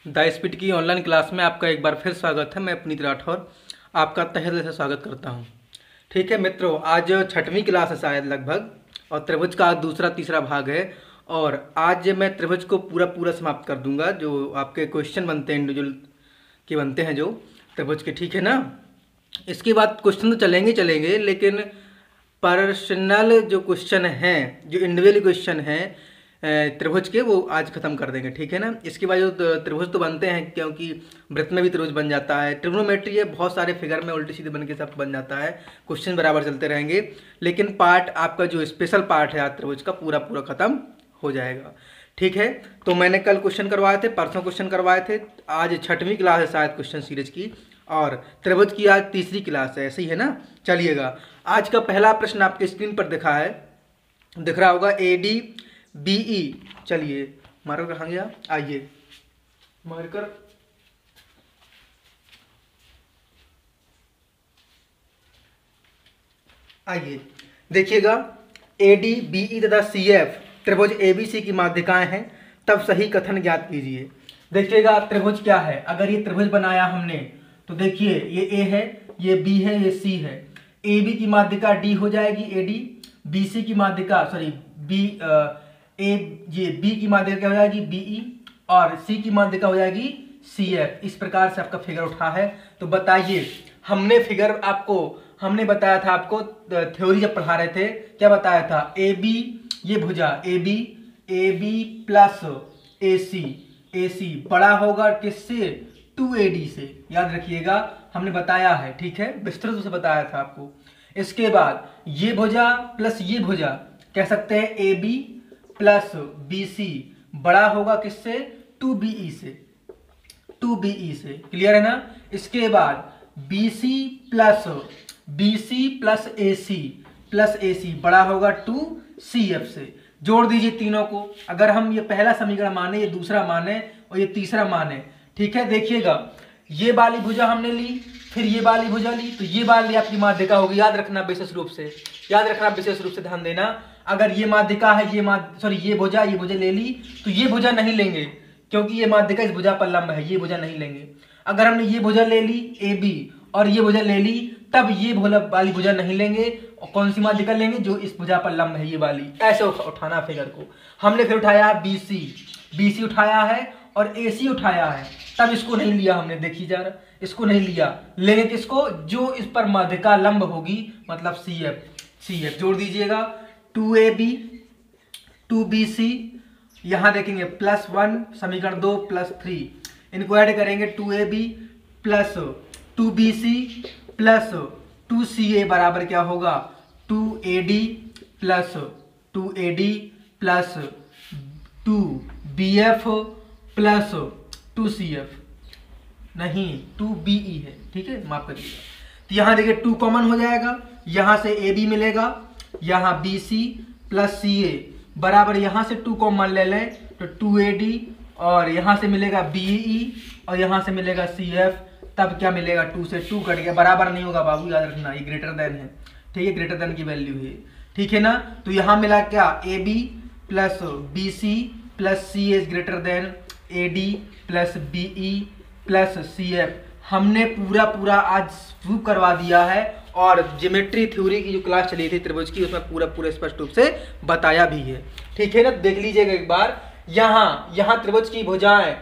The speed की online class में आपका एक बार फिर स्वागत है। मैं पुनीत राठौर आपका तहे दिल से स्वागत करता हूं। ठीक है मित्रों, आज छठवीं क्लास है शायद लगभग, और त्रिभुज का आज दूसरा तीसरा भाग है। और आज मैं त्रिभुज को पूरा समाप्त कर दूंगा। जो आपके क्वेश्चन बनते हैं इंडिविजुअल के बनते हैं जो त्रिभुज के, ठीक है ना। इसके बाद क्वेश्चन तो चलेंगे, लेकिन पर्सनल जो क्वेश्चन हैं, जो इंडिविजुअल क्वेश्चन हैं त्रिभुज के, वो आज खत्म कर देंगे, ठीक है ना। इसके बाद जो त्रिभुज तो बनते हैं, क्योंकि वृत्त में भी त्रिभुज बन जाता है, ट्रिग्नोमेट्री है, बहुत सारे फिगर में उल्टी सीधे बन के सब बन जाता है, क्वेश्चन बराबर चलते रहेंगे। लेकिन पार्ट आपका जो स्पेशल पार्ट है आज त्रिभुज का पूरा खत्म हो जाएगा, ठीक है। तो मैंने कल क्वेश्चन करवाए थे, परसों क्वेश्चन करवाए थे, आज छठवीं क्लास है शायद क्वेश्चन सीरीज की, और त्रिभुज की आज तीसरी क्लास है, ऐसे ही है ना। चलिएगा, आज का पहला प्रश्न आपके स्क्रीन पर दिख रहा होगा, ADBE। चलिए मार्कर कहाँ गया, आइए मार्कर, आइए देखिएगा। ADBE तथा CF त्रिभुज ABC की माध्यिकाएं हैं, तब सही कथन ज्ञात कीजिए। देखिएगा त्रिभुज क्या है, अगर ये त्रिभुज बनाया हमने तो देखिए ये A है, ये B है, ये C है। AB की माध्यिका D हो जाएगी AD, BC की माध्यिका ये B की माध्यिका क्या हो जाएगी BE, और C की माध्यिका हो जाएगी CF। इस प्रकार से आपका फिगर उठा है। तो बताइए, हमने बताया था आपको थ्योरी जब पढ़ा रहे थे, क्या बताया था, AB ये भुजा AB प्लस AC बड़ा होगा किससे, 2AD से, याद रखिएगा, हमने बताया है, ठीक है, विस्तृत रूप से बताया था आपको। इसके बाद ये भुजा प्लस ये भुजा कह सकते हैं AB प्लस BC बड़ा होगा किससे, 2BE से, क्लियर है ना। इसके बाद BC प्लस AC बड़ा होगा 2CF से। जोड़ दीजिए तीनों को, अगर हम ये पहला समीकरण माने, ये दूसरा माने और ये तीसरा माने, ठीक है। देखिएगा, ये वाली भुजा हमने ली, फिर ये वाली भुजा ली, तो ये वाली आपकी माध्यिका होगी। याद रखना विशेष रूप से ध्यान देना। अगर ये माध्यिका है, ये भुजा ले ली, तो ये भुजा नहीं लेंगे, क्योंकि ये माध्यिका इस भुजा पर लंब है, ये भुजा नहीं लेंगे। अगर हमने ये भुजा ले ली AB और ये भुजा ले ली, तब ये वाली भुजा नहीं लेंगे, और कौन सी माध्यिका लेंगे, जो इस भुजा पर लंब है, ये वाली। ऐसे उठाना फिगर को। हमने फिर उठाया BC उठाया है और AC उठाया है, तब इसको नहीं लिया हमने, देखिए जरा, इसको नहीं लिया, लेंगे किसको, जो इस पर माध्यिका लंब होगी, मतलब CF। जोड़ दीजिएगा, 2AB 2BC, यहां देखेंगे +1 समीकरण 2 +3, इनको ऐड करेंगे, 2AB plus 2BC plus 2CA बराबर क्या होगा, 2AD plus 2BF plus 2CF, नहीं 2BE है, ठीक है, माफ करिएगा। तो यहां देखिए 2 कॉमन हो जाएगा, यहां से AB मिलेगा, यहां BC प्लस CA बराबर, यहां से 2 कॉमन ले लें तो 2AD, और यहां से मिलेगा BE और यहां से मिलेगा CF, तब क्या मिलेगा, 2 से 2 कट गया, बराबर नहीं होगा बाबू, याद रखना, ये ग्रेटर देन है, ठीक है, ग्रेटर देन की वैल्यू है, ठीक है ना। तो यहां मिला क्या, AB plus BC plus CA is greater than AD plus BE plus CF। हमने पूरा आज प्रूव करवा दिया है, और ज्योमेट्री थ्योरी की जो क्लास चली थी त्रिभुज की, उसमें पूरा स्पष्ट रूप से बताया भी है, ठीक है ना। देख लीजिएगा एक बार, यहाँ त्रिभुज की भुजाएं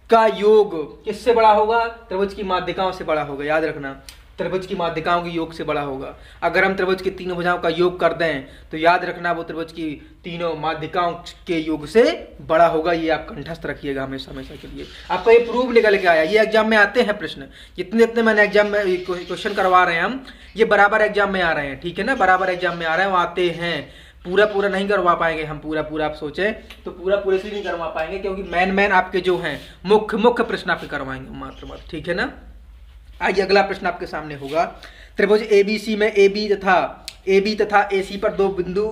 का योग किससे बड़ा होगा, त्रिभुज की माध्यिकाओं से बड़ा होगा, याद रखना, त्रिभुज की माध्यिकाओं के योग से बड़ा होगा। अगर हम त्रिभुज की तीनों भुजाओं का योग कर दें तो याद रखना वो त्रिभुज की तीनों माध्यिकाओं के योग से बड़ा होगा। ये आप कंठस्थ रखिएगा हमेशा के लिए। आपका ये प्रूफ निकल के आया, ये एग्जाम में आते हैं प्रश्न, जितने मैंने एग्जाम में क्वेश्चन करवा रहे हैं हम, ये बराबर एग्जाम में आ रहे हैं, ठीक है ना, बराबर एग्जाम में आ रहे हैं, वो आते हैं। पूरा नहीं करवा पाएंगे हम, पूरा आप सोचें तो पूरे से नहीं करवा पाएंगे, क्योंकि मेन आपके जो हैं मुख्य प्रश्न आपके करवाएंगे मात्र, ठीक है ना। आइए अगला प्रश्न आपके सामने होगा, त्रिभुज ABC में AB तथा AC पर दो बिंदु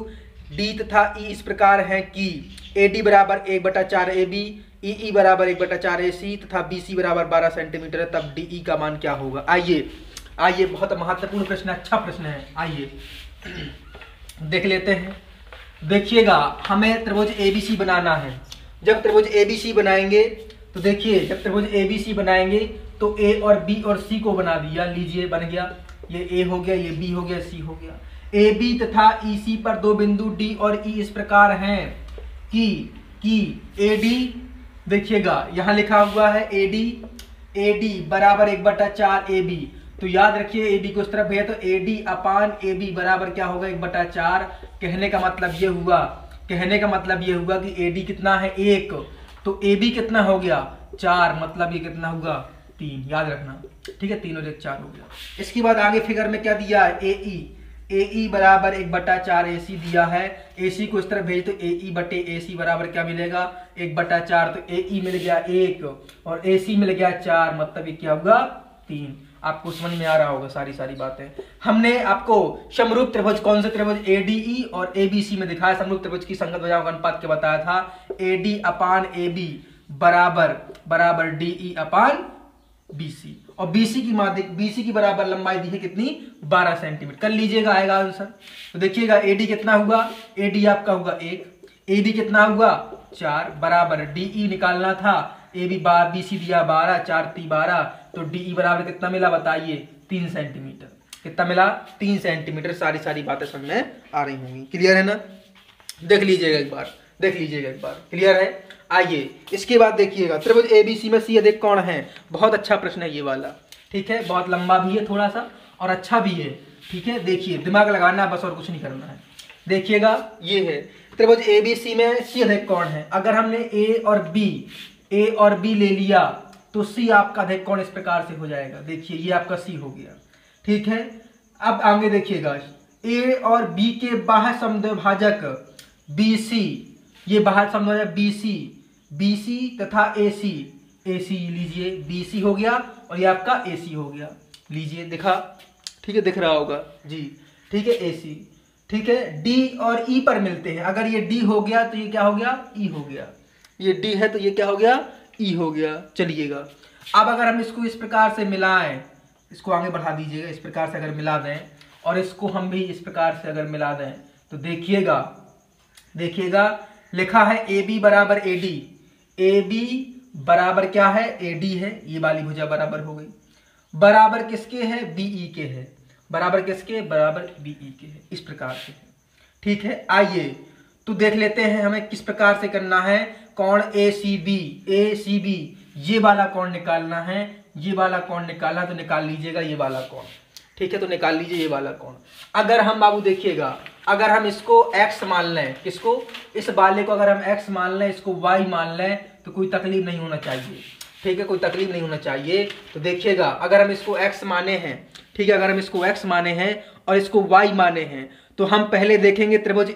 D तथा E इस प्रकार हैं कि AD बराबर 1/4 AB, EE बराबर 1/4 AC तथा BC बराबर 12 सेंटीमीटर है, तब DE का मान क्या होगा। आइए बहुत महत्वपूर्ण प्रश्न है, अच्छा प्रश्न है, आइए देख लेते हैं। देखिएगा, हमें त्रिभुज ABC बनाना है। जब त्रिभुज ABC बनाएंगे तो देखिए जब त्रिभुज ABC बनाएंगे तो A और B और C को बना दिया, लीजिए बन गया, ये A हो गया, ये B हो गया, C हो गया। AB तथा EC पर दो बिंदु D और E इस प्रकार हैं कि AD, देखिएगा यहाँ लिखा हुआ है AD बराबर 1/4 AB। तो याद रखिए AB को इस तरफ भेजा तो AD अपान AB बराबर क्या होगा 1/4। कहने का मतलब ये हुआ कि AD कितना है 1, तो AB कितना हो गया 4, मतलब ये कितना होगा 3, याद रखना, ठीक है, 3 और 1 4 हो गया। इसके बाद आगे फिगर में क्या दिया है AE बराबर 1/4 AC दिया है। AC को इस तरफ भेज तो AE बटे AC बराबर क्या मिलेगा 1/4, तो AE मिल गया 1 और AC मिल गया 4, मतलब ये क्या होगा 3। आपको समझ में आ रहा होगा सारी बातें। हमने आपको समरूप त्रिभुज कौन से त्रिभुज ADE और ABC में दिखाया, समरूप त्रिभुज की संगत भुजाओं का अनुपात के बताया था। AD अपान AB बराबर DE अपान BC, और BC की बराबर लंबाई दी है कितनी 12 सेंटीमीटर। कर लीजिएगा, आएगा आंसर। तो देखिएगा AD कितना हुआ, AD आपका हुआ 1, AB कितना हुआ 4 बराबर DE निकालना था, AB BC दिया 12, 4 3 12, तो DE बराबर कितना मिला बताइए 3 सेंटीमीटर। कितना मिला 3 सेंटीमीटर। सारी बातें समझ में आ रही होंगी, क्लियर है ना। देख लीजिएगा एक बार, क्लियर है। आइए इसके बाद देखिएगा त्रिभुज ABC में C अधिक कोण है। बहुत अच्छा प्रश्न है ये वाला, ठीक है, बहुत लंबा भी है थोड़ा सा और अच्छा भी है, ठीक है। देखिए दिमाग लगाना बस और कुछ नहीं करना है। देखिएगा ये है त्रिभुज ABC में C अधिक कोण है। अगर हमने A और B ले लिया तो C आपका अधिक कोण इस प्रकार से हो जाएगा। देखिए ये आपका C हो गया, ठीक है। अब आगे देखिएगा A और B के बाह्य समद्विभाजक BC, ये बाह्य समद्विभाजक BC तथा AC लीजिए, BC हो गया और ये आपका AC हो गया, लीजिए दिखा, ठीक है, दिख रहा होगा जी, ठीक है, AC, ठीक है। D और E पर मिलते हैं। अगर ये D हो गया तो ये क्या हो गया E हो गया, ये D है तो ये क्या हो गया E हो गया। चलिएगा अब अगर हम इसको इस प्रकार से मिलाएं, इसको आगे बढ़ा दीजिएगा, इस प्रकार से अगर मिला दें और इसको हम भी इस प्रकार से अगर मिला दें तो देखिएगा लिखा है AB बराबर AD, AB बराबर क्या है AD है, ये वाली भुजा बराबर हो गई, बराबर किसके है BE के है, बराबर किसके बराबर BE के है, इस प्रकार से है, ठीक है। आइए तो देख लेते हैं हमें किस प्रकार से करना है। कोण ACB ये वाला कोण निकालना है, ये वाला कोण निकालना, तो निकाल लीजिएगा ये वाला कोण, ठीक है, तो निकाल लीजिए ये वाला कोण। अगर हम बाबू देखिएगा, अगर हम इसको x मान लें, किसको, इस वाले को अगर हम x मान लें, इसको y मान लें, तो कोई तकलीफ नहीं होना चाहिए, ठीक है, कोई तकलीफ नहीं होना चाहिए। तो देखिएगा अगर हम इसको x माने हैं, ठीक है, अगर हम इसको x माने हैं और इसको y माने हैं, तो हम पहले देखेंगे त्रिभुज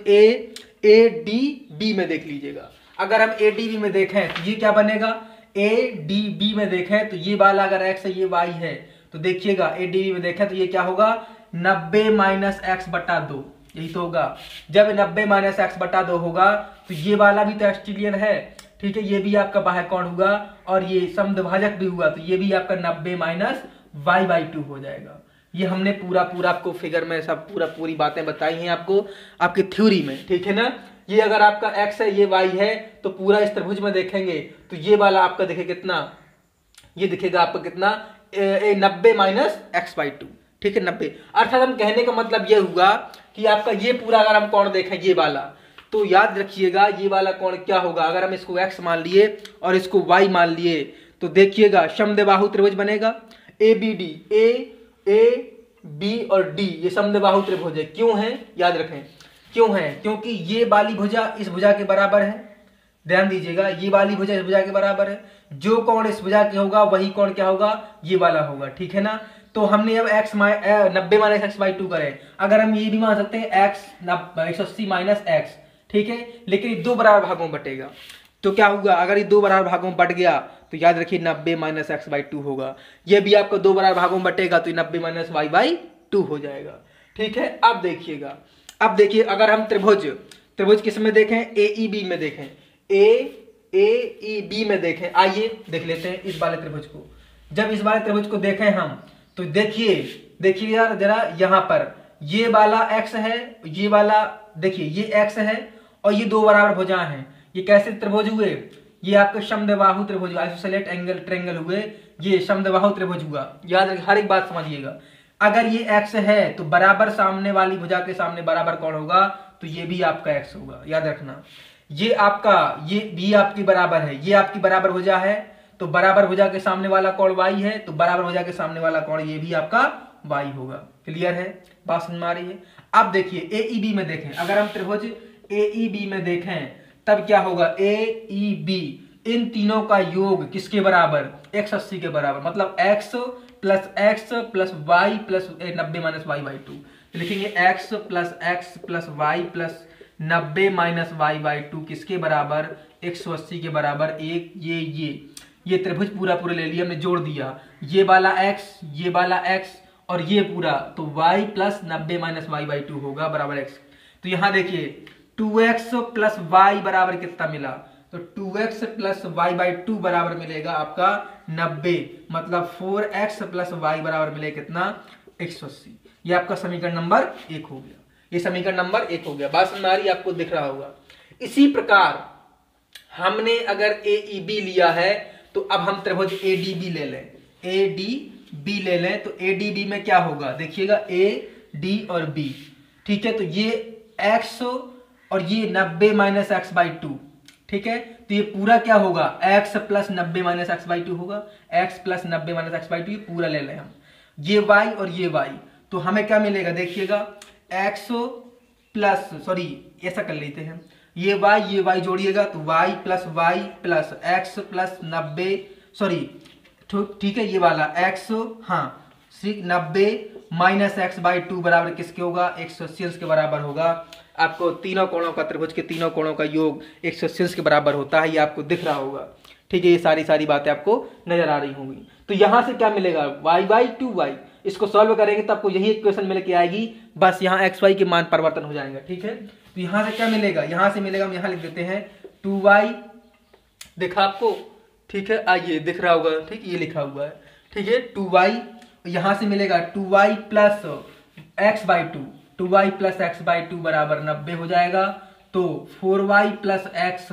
ADB में देख लीजिएगा। अगर हम ADB में देखें तो ये क्या बनेगा, ADB में देखें तो ये वाला अगर x है ये y है, तो देखिएगा ADB में देखें तो ये क्या होगा 90 माइनस x/2, यही तो होगा। जब 90 माइनस x/2 होगा तो ये वाला भी तो एक्सटीरियर है, ठीक है, ये भी आपका बाह्य कोण हुआ और ये समद्विभाजक भी हुआ, तो ये भी आपका 90 माइनस y/2 हो जाएगा। ये हमने पूरा आपको फिगर में सब पूरी बातें बताई हैं आपको आपकी थ्योरी में, ठीक है ना। ये अगर आपका x है ये y है, तो पूरा इस त्रिभुज में देखेंगे तो ये वाला आपका देखेगा कितना, ये दिखेगा आपका कितना 90 माइनस x/2, ठीक है, 90। अर्थात हम कहने का मतलब ये हुआ कि आपका ये पूरा अगर हम कोण देखें ये वाला, तो याद रखिएगा ये वाला कोण क्या होगा, अगर हम इसको x मान लिए और इसको y मान लिए तो देखिएगा समद्विबाहु त्रिभुज बनेगा। ABD A B और D ये समद्विबाहु त्रिभुज है। क्यों है, याद रखें क्यों है, क्योंकि ये वाली भुजा इस भुजा के बराबर है, ध्यान दीजिएगा, ये वाली भुजा इस भुजा के बराबर है, जो कोण इस भुजा के होगा वही कोण क्या होगा ये वाला होगा, ठीक है ना। तो हमने अब 90 माइनस x/2 करें, अगर हम ये भी मान सकते हैं x 180 माइनस x, ठीक है, लेकिन ये 2 बराबर भागों में बटेगा, तो क्या होगा, अगर ये 2 बराबर भागों में बट गया तो याद रखिए 90 माइनस x/2 होगा। ये भी आपको 2 बराबर भागों में बटेगा तो 90 माइनस y/2 हो जाएगा, ठीक है। अब देखिए अगर हम त्रिभुज किस में देखें, AEB में देखें, AEB में देखें, आइए देख लेते हैं इस वाले त्रिभुज को। जब इस वाले त्रिभुज को देखें हम तो देखिए यार जरा, यहाँ पर ये वाला x है, ये वाला देखिए ये x है और ये 2 बराबर भुजाएं हैं, ये कैसे त्रिभुज हुए, ये आपके समद्विबाहु त्रिभुज आइसोसेलेट एंगल ट्रायंगल हुए, ये समद्विबाहु त्रिभुज हुआ। याद रखिए, हर एक बात समझिएगा। अगर ये x है तो बराबर सामने वाली भुजा के सामने बराबर कौन होगा, तो ये भी आपका x होगा। याद रखना, ये आपका ये भी आपकी बराबर है, ये आपकी बराबर भुजा है, तो बराबर भुजा के सामने वाला कोण y है, तो बराबर भुजा के सामने वाला कोण ये भी आपका y होगा। क्लियर है, बात समझ में आ रही है। अब देखिए AEB में देखें, अगर हम त्रिभुज AEB में देखें तब क्या होगा, AEB इन तीनों का योग किसके बराबर, x 80 के बराबर, मतलब x plus y plus 90 minus y by 2। तो लिखेंगे x plus y plus 90 minus y by 2 किसके बराबर, 180 के बराबर। एक ये त्रिभुज पूरा ले लिया, हमने जोड़ दिया, ये वाला x, ये वाला x और ये पूरा, तो y plus 90 minus y by 2 होगा बराबर x। तो यहाँ देखिए 2x प्लस y बराबर कितना मिला, तो 2x प्लस y बाई 2 बराबर मिलेगा आपका 90, मतलब 4x प्लस y बराबर मिलेगा कितना, 180। ये आपका समीकरण नंबर 1 हो गया, ये समीकरण नंबर 1 हो गया। बात समझ में आ रही है, आपको दिख रहा होगा। इसी प्रकार हमने अगर AEB लिया है तो अब हम त्रिभुज ADB ले लें, ADB ले लें, तो ADB में क्या होगा देखिएगा, A, D और B, ठीक है। तो ये x और ये 90 माइनस एक्स बाई 2, ठीक है। तो ये पूरा क्या होगा, x plus 90 minus x by 2 होगा, x plus 90 minus x by 2, ये पूरा ले लें हम, ये y और ये y, तो हमें क्या मिलेगा देखिएगा, x प्लस, सॉरी ऐसा कर लेते हैं, ये y जोड़िएगा तो y plus x plus 90, sorry ठीक है, ये वाला x, हाँ 90 माइनस एक्स बाई 2 बराबर किसके होगा, 180 के बराबर होगा। आपको तीनों कोणों का, त्रिभुज के तीनों कोणों का योग 180 के बराबर होता है, ये आपको दिख रहा होगा, ठीक है। ये सारी बातें आपको नजर आ रही होंगी। तो यहां से क्या मिलेगा, y बाई 2y, इसको सॉल्व करेंगे तो आपको यही इक्वेशन मिल के आएगी, बस यहाँ एक्स वाई के मान परिवर्तन हो जाएंगे, ठीक है। तो यहाँ से क्या मिलेगा, यहाँ से मिलेगा, हम यहाँ लिख देते हैं 2y, देखा आपको, ठीक है, आइए दिख रहा होगा, ठीक, ये लिखा हुआ है, ठीक है। 2y यहाँ से मिलेगा 2y plus x by 2, 2y plus x by 2 बराबर 90 हो जाएगा। तो 4y प्लस एक्स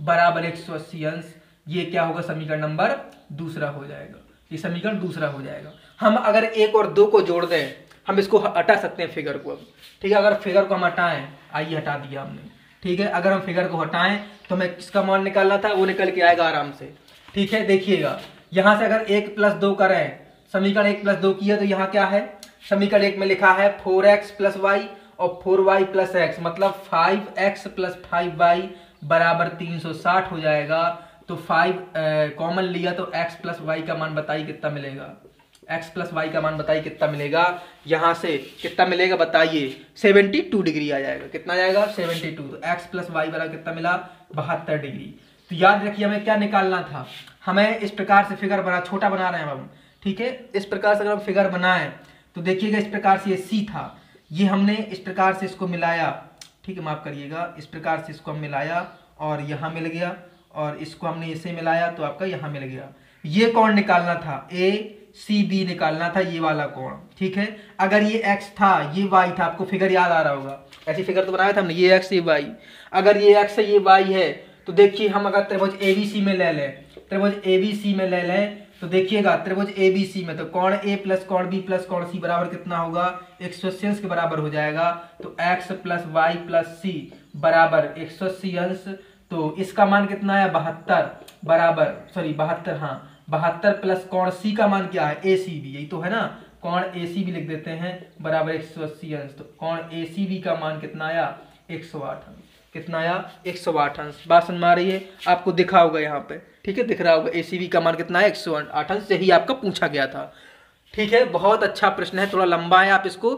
बराबर 180 अंश, ये क्या होगा, समीकरण नंबर दूसरा हो जाएगा, ये समीकरण दूसरा हो जाएगा। हम अगर 1 और 2 को जोड़ दें, हम इसको हटा सकते हैं फिगर को अब, ठीक है। अगर फिगर को हम हटाएं, आइए हटा दिया हमने, ठीक है। अगर हम फिगर को हटाएं तो हमें किसका मान निकालना था, वो निकल के आएगा आराम से, ठीक है। देखिएगा यहाँ से अगर 1 प्लस 2 करें, समीकरण 1 प्लस 2 किया, तो यहाँ क्या है, समीकरण 1 में लिखा है 4x प्लस वाई और 4y प्लस एक्स, मतलब 5x प्लस 5y बराबर 360 हो जाएगा। तो 5 कॉमन लिया तो x प्लस वाई का मान बताइए कितना मिलेगा, x प्लस वाई का मान बताइए कितना मिलेगा, यहाँ से कितना मिलेगा बताइए, 72 डिग्री आ जाएगा, कितना आएगा 72। तो x प्लस वाई बराबर कितना मिला, 72 डिग्री। तो याद रखिए हमें क्या निकालना था, हमें इस प्रकार से फिगर बना, छोटा बना रहे हैं हम, ठीक है। इस प्रकार से अगर हम फिगर बनाएं तो देखिएगा, इस प्रकार से ये C था, ये हमने इस प्रकार से इसको मिलाया, ठीक है, माफ करिएगा, इस प्रकार से इसको हम मिलाया और यहाँ मिल गया, और इसको हमने इसे मिलाया तो आपका यहाँ मिल गया। ये कोण निकालना था, ACB निकालना था, ये वाला कोण, ठीक है। अगर ये x था, ये y था, आपको फिगर याद आ रहा होगा, ऐसी फिगर तो बनाया था हमने, ये x ये y, अगर ये x है ये y है, तो देखिए हम अगर त्रिभुज ABC में ले लें, त्रिभुज ABC में ले लें, तो देखिएगा त्रिभुज ABC में तो कोण A प्लस कोण B प्लस कोण C बराबर कितना होगा, 180 के बराबर हो जाएगा। तो x plus y plus C बराबर 180 अंश, तो इसका मान कितना है 72 बराबर, सॉरी 72, हाँ 72 प्लस कोण C का मान क्या है, ACB, यही तो है ना, कोण ACB लिख देते हैं बराबर 180 अंश। तो कोण ACB का मान कितना आया, 108 अंश, कितना आया 108 अंश। बात समझ में आ रही है, आपको दिखा होगा यहाँ पे, ठीक है, दिख रहा होगा ACB का मान कितना है 108 अंश, से ही आपका पूछा गया था, ठीक है। बहुत अच्छा प्रश्न है, थोड़ा लंबा है, आप इसको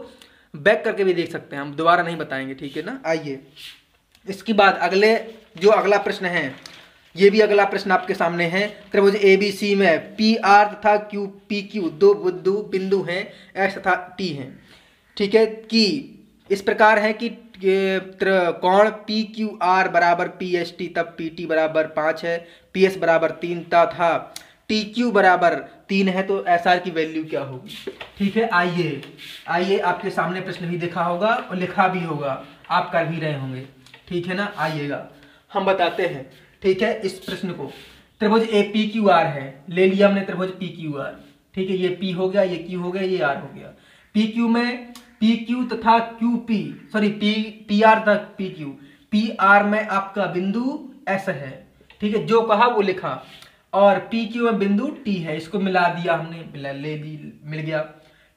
बैक करके भी देख सकते हैं, हम दोबारा नहीं बताएंगे, ठीक है ना। आइए इसके बाद अगला प्रश्न है, ये भी अगला प्रश्न आपके सामने है। त्रिभुज ABC में PR तथा PQ दो बिंदु हैं, X तथा T हैं, ठीक है, कि इस प्रकार है कि कोण PQR बराबर PST, तब PT बराबर 5 है, PS बराबर 3 तथा TQ बराबर 3 है, तो SR की वैल्यू क्या होगी, ठीक है। आइए आपके सामने प्रश्न भी देखा होगा और लिखा भी होगा, आप कर भी रहे होंगे, ठीक है ना। आइएगा हम बताते हैं, ठीक है। इस प्रश्न को त्रिभुज ए पी क्यू आर है, ले लिया हमने त्रिभुज पी क्यू आर, ठीक है। ये पी हो गया, ये क्यू हो गया, ये आर हो गया। पी क्यू में पी क्यू तथा Q P, sorry P R तक पी क्यू, पी आर में आपका बिंदु एस है, ठीक है, जो कहा वो लिखा। और पी क्यू में बिंदु टी है, इसको मिला दिया हमने, ले ली, मिल गया,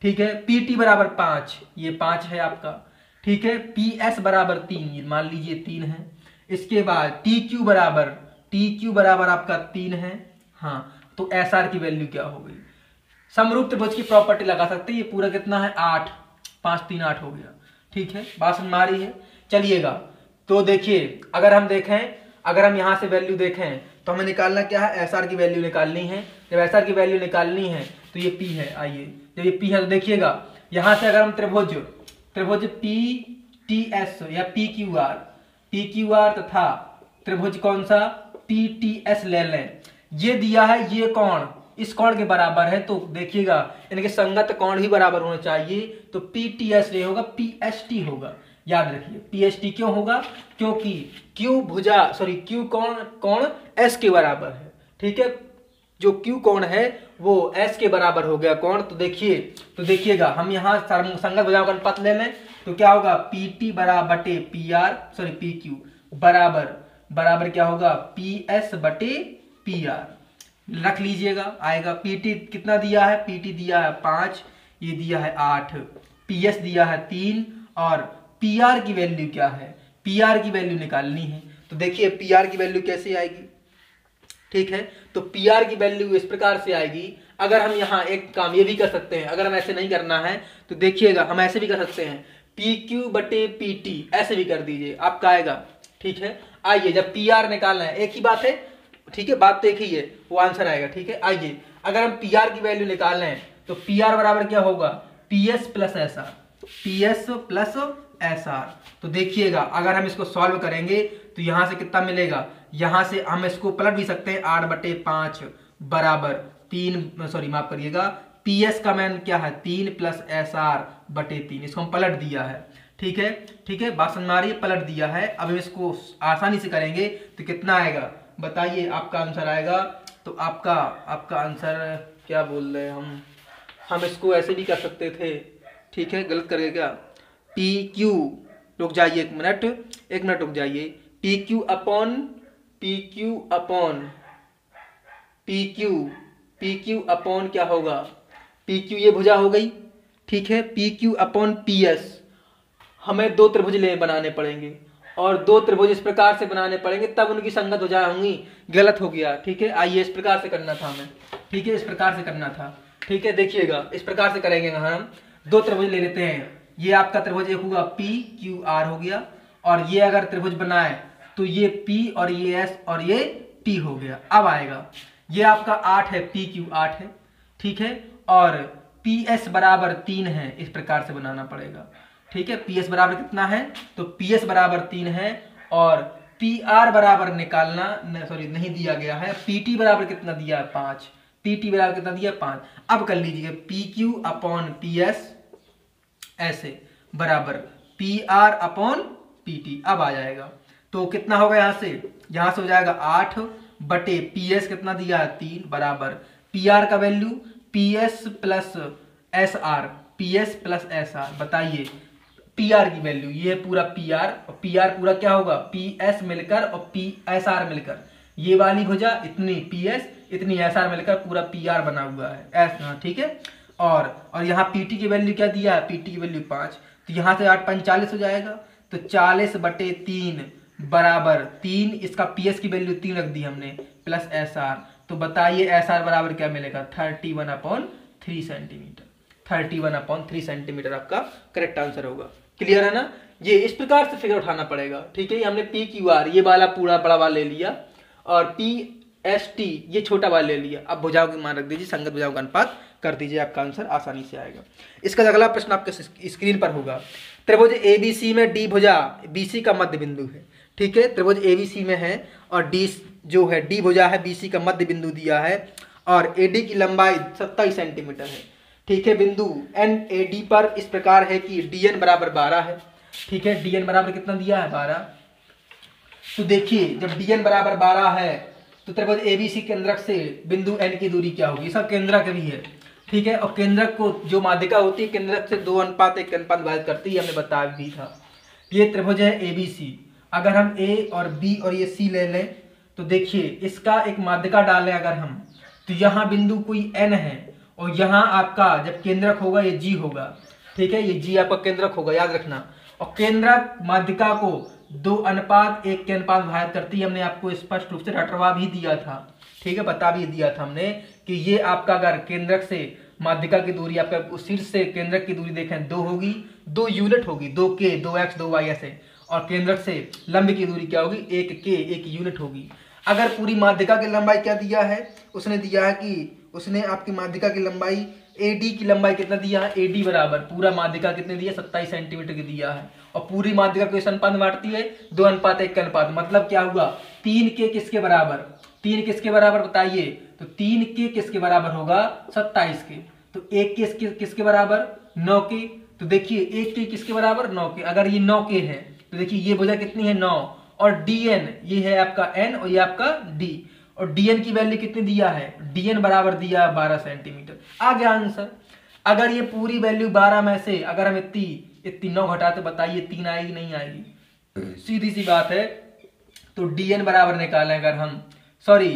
ठीक है। पी टी बराबर 5, ये 5 है आपका, ठीक है। पी एस बराबर 3, मान लीजिए 3 है। इसके बाद टी क्यू बराबर आपका 3 है। हाँ, तो एस आर की वैल्यू क्या हो गई? समरूप त्रिभुज की प्रॉपर्टी लगा सकते हैं। ये पूरा कितना है? 8, 5 3 8 हो गया, ठीक है। बात समझ में आ रही है? चलिएगा, तो देखिए, अगर हम यहाँ से वैल्यू देखें तो हमें निकालना क्या है? एस आर की वैल्यू निकालनी है। जब एस आर की वैल्यू निकालनी है तो ये पी है। आइए, जब ये पी है तो देखिएगा, यहाँ से अगर हम त्रिभुज पी टी एस या पी क्यू आर तथा त्रिभुज कौन सा? पी टी एस ले लें। ये दिया है, ये कोण इस कोण के बराबर है, तो देखिएगा इनके संगत कोण ही बराबर होने चाहिए। तो पी टी एस नहीं होगा, पी एस टी होगा। याद रखिए, पी एस टी क्यों होगा? क्योंकि क्यू कोण एस के बराबर है, ठीक है। जो क्यू कोण है वो एस के बराबर हो गया कोण। तो देखिएगा, हम यहाँ संगत भुजाओं का अनुपात ले लें तो क्या होगा? पी टी बराबर बटे पी क्यू बराबर क्या होगा? पी एस बटे पी आर। रख लीजिएगा, आएगा। पी टी कितना दिया है? पी टी दिया है 5, ये दिया है 8, पी एस दिया है 3, और पी आर की वैल्यू क्या है? पी आर की वैल्यू निकालनी है। तो देखिए पी आर की वैल्यू कैसे आएगी, ठीक है। तो पी आर की वैल्यू इस प्रकार से आएगी। अगर हम यहाँ एक काम ये भी कर सकते हैं, अगर हम ऐसे नहीं करना है तो देखिएगा हम ऐसे भी कर सकते हैं, पी क्यू बटे पी टी, ऐसे भी कर दीजिए, आपका आएगा, ठीक है। आइए, जब पी आर निकालना है, एक ही बात है, ठीक है, बात तो एक ही है, वो आंसर आएगा, ठीक है। आइए, अगर हम पी आर की वैल्यू निकाल रहे हैं तो पी आर बराबर क्या होगा? P S plus S R, P S plus S R. तो देखिएगा, अगर हम इसको सॉल्व करेंगे तो यहां से कितना मिलेगा? यहां से हम इसको पलट भी सकते हैं, 8/5 बराबर 3, सॉरी माफ करिएगा, पी एस का मान क्या है? 3 प्लस एस आर बटे 3। इसको हम पलट दिया है, ठीक है। बात समझ में आ रही है? पलट दिया है। अब हम इसको आसानी से करेंगे तो कितना आएगा? बताइए, आपका आंसर आएगा। तो आपका आंसर क्या बोल रहे हैं हम इसको ऐसे भी कर सकते थे, ठीक है। गलत करके क्या? पी क्यू, रुक जाइए एक मिनट रुक जाइए। पी क्यू अपॉन क्या होगा? पी क्यू ये भुजा हो गई, ठीक है। P Q upon P S, हमें 2 त्रिभुज बनाने पड़ेंगे, और 2 त्रिभुज इस प्रकार से बनाने पड़ेंगे, तब उनकी संगत हो जाए होंगी। गलत हो गया, ठीक है। आइए, इस प्रकार से करना था हमें, ठीक है, इस प्रकार से करना था, ठीक है। देखिएगा, इस प्रकार से करेंगे, हम 2 त्रिभुज ले लेते हैं। ये आपका त्रिभुज एक होगा पी क्यू आर हो गया, और ये अगर त्रिभुज बनाए तो ये पी और ये एस और ये टी हो गया। अब आएगा, ये आपका 8 है, पी क्यू 8 है, ठीक है, और पी एस बराबर 3 है। इस प्रकार से बनाना पड़ेगा, ठीक है। पी एस बराबर कितना है? तो पी एस बराबर 3 है, और पी आर बराबर निकालना, नहीं दिया गया है। पी टी बराबर कितना दिया है? 5। पी टी बराबर कितना दिया है? 5। अब कर लीजिए, P Q upon P S ऐसे बराबर P R upon P T. अब आ जाएगा, तो कितना होगा? यहाँ से हो जाएगा 8 बटे पी एस कितना दिया है? 3 बराबर पी आर का value P S plus S R, P S plus S R. बताइए, पी आर की वैल्यू ये पूरा पी आर, और पी आर पूरा क्या होगा? पी एस मिलकर और पी एस आर मिलकर, ये वाली भुजा इतनी पी एस इतनी एस आर मिलकर पूरा पी आर बना हुआ है, एस, ठीक है। और यहाँ पी टी की वैल्यू क्या दिया है? पी टी की वैल्यू 5, तो यहाँ से 8 5 40 हो जाएगा, तो 40 बटे 3 बराबर 3, इसका पी एस की वैल्यू 3 रख दी हमने, प्लस एस आर। तो बताइए एस आर बराबर क्या मिलेगा? 31/3 सेंटीमीटर। 31/3 सेंटीमीटर आपका करेक्ट आंसर होगा। क्लियर है ना? ये इस प्रकार से फिगर उठाना पड़ेगा, ठीक है। हमने पी क्यू आर ये वाला पूरा बड़ा वाला ले लिया, और पी एस टी ये छोटा वाला ले लिया। अब भुजाओं की मान रख दीजिए, संगत भुजाओं का अनुपात कर दीजिए, आपका आंसर आसानी से आएगा। इसका अगला प्रश्न आपके स्क्रीन पर होगा। त्रिभुज एबीसी में डी भुजा बीसी का मध्य बिंदु है, ठीक है। त्रिभुज एबीसी में है, और डी जो है डी भुजा है, बीसी का मध्य बिंदु दिया है, और एडी की लंबाई 27 सेंटीमीटर है, ठीक है। बिंदु एन ए डी पर इस प्रकार है कि डी एन बराबर 12 है, ठीक है। डी एन बराबर कितना दिया है? 12। तो देखिए जब डी एन बराबर 12 है तो त्रिभुज एबीसी केंद्रक से बिंदु एन की दूरी क्या होगी, सब केंद्रक भी है, ठीक है। और केंद्रक को जो माध्यिका होती है केंद्रक से 2:1 के अनुपात विभाजित करती है, हमने बताया भी था। ये त्रिभुज है एबीसी, अगर हम ए और बी और ये सी ले लें तो देखिए इसका एक माध्यिका डालें अगर हम, तो यहाँ बिंदु कोई एन है और यहाँ आपका जब केंद्रक होगा ये जी होगा, ठीक है, ये जी आपका केंद्रक होगा, याद रखना। और केंद्रक माध्यिका को 2:1 के अनुपात विभाजित करती है, हमने आपको स्पष्ट रूप से रटवा भी दिया था, ठीक है, बता भी दिया था हमने कि ये आपका अगर केंद्रक से माध्यिका की दूरी आपका शीर्ष से केंद्रक की दूरी देखें 2 होगी, 2 यूनिट होगी, 2k 2x 2y ऐसे, और केंद्रक से लंब की दूरी क्या होगी 1k 1 यूनिट होगी। अगर पूरी माध्यिका की लंबाई क्या दिया है, उसने दिया है कि उसने आपकी माध्यिका की लंबाई AD की लंबाई कितना दिया है, AD बराबर पूरा माध्यिका कितने दिया 27 सेंटीमीटर की दिया है, और पूरी माध्यिका को इस अनुपात में बांटती है 2:1 के अनुपात, मतलब क्या हुआ 3k किसके बराबर, 3 किसके बराबर बताइए, तो 3k किसके बराबर होगा 27 के, तो 1k किसके बराबर 9k, तो देखिए 1k किसके बराबर 9k, अगर ये 9k है तो देखिए ये भुजा कितनी है 9, और dn ये है आपका n और ये आपका d, और dn की वैल्यू कितनी दिया है, dn बराबर दिया है 12 सेंटीमीटर, आ गया आंसर। अगर ये पूरी वैल्यू 12 में से अगर हम इतनी 9 घटाते बताइए 3 आएगी नहीं आएगी, सीधी सी बात है। तो dn बराबर निकालें अगर हम, सॉरी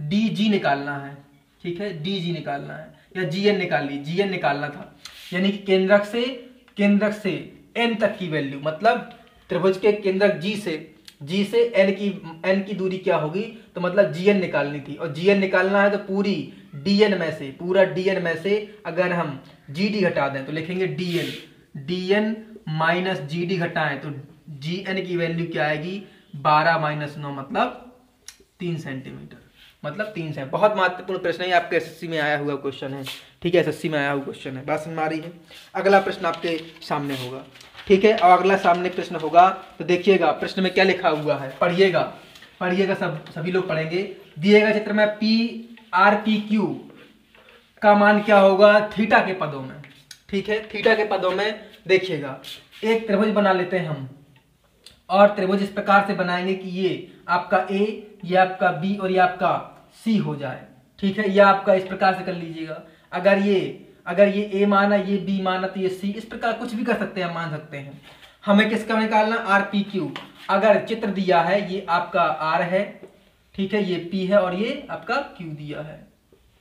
dg निकालना है, ठीक है, dg निकालना है या gn निकाल ली, gn निकालना था, यानी कि केंद्रक से n तक की वैल्यू, मतलब त्रिभुज के केंद्रक g से n की दूरी क्या होगी, तो मतलब gn निकालनी थी, और gn निकालना है तो पूरी dn में से अगर हम gd घटा दें तो लिखेंगे dn माइनस gd घटाएं तो gn की वैल्यू क्या आएगी 12 - 9 मतलब 3 सेंटीमीटर, मतलब 3 से। बहुत महत्वपूर्ण प्रश्न है, आपके एसएससी में आया हुआ क्वेश्चन है, ठीक है, एसएससी में आया हुआ क्वेश्चन है, बात समझ में आ रही है। अगला प्रश्न आपके सामने होगा, ठीक है, और अगला सामने प्रश्न होगा तो देखिएगा प्रश्न में क्या लिखा हुआ है, पढ़िएगा सभी लोग पढ़ेंगे। दिएगा चित्र में PRPQ का मान क्या होगा थीटा के पदों में, ठीक है, थीटा के पदों में देखिएगा। एक त्रिभुज बना लेते हैं हम, और त्रिभुज इस प्रकार से बनाएंगे कि ये आपका A, ये आपका B और ये आपका C हो जाए, ठीक है, या आपका इस प्रकार से कर लीजिएगा। अगर ये A माना, ये B माना तो ये C, इस प्रकार कुछ भी कर सकते हैं, मान सकते हैं। हमें किसका निकालना RPQ, अगर चित्र दिया है ये आपका R है, ठीक है, ये P है और ये आपका Q दिया है,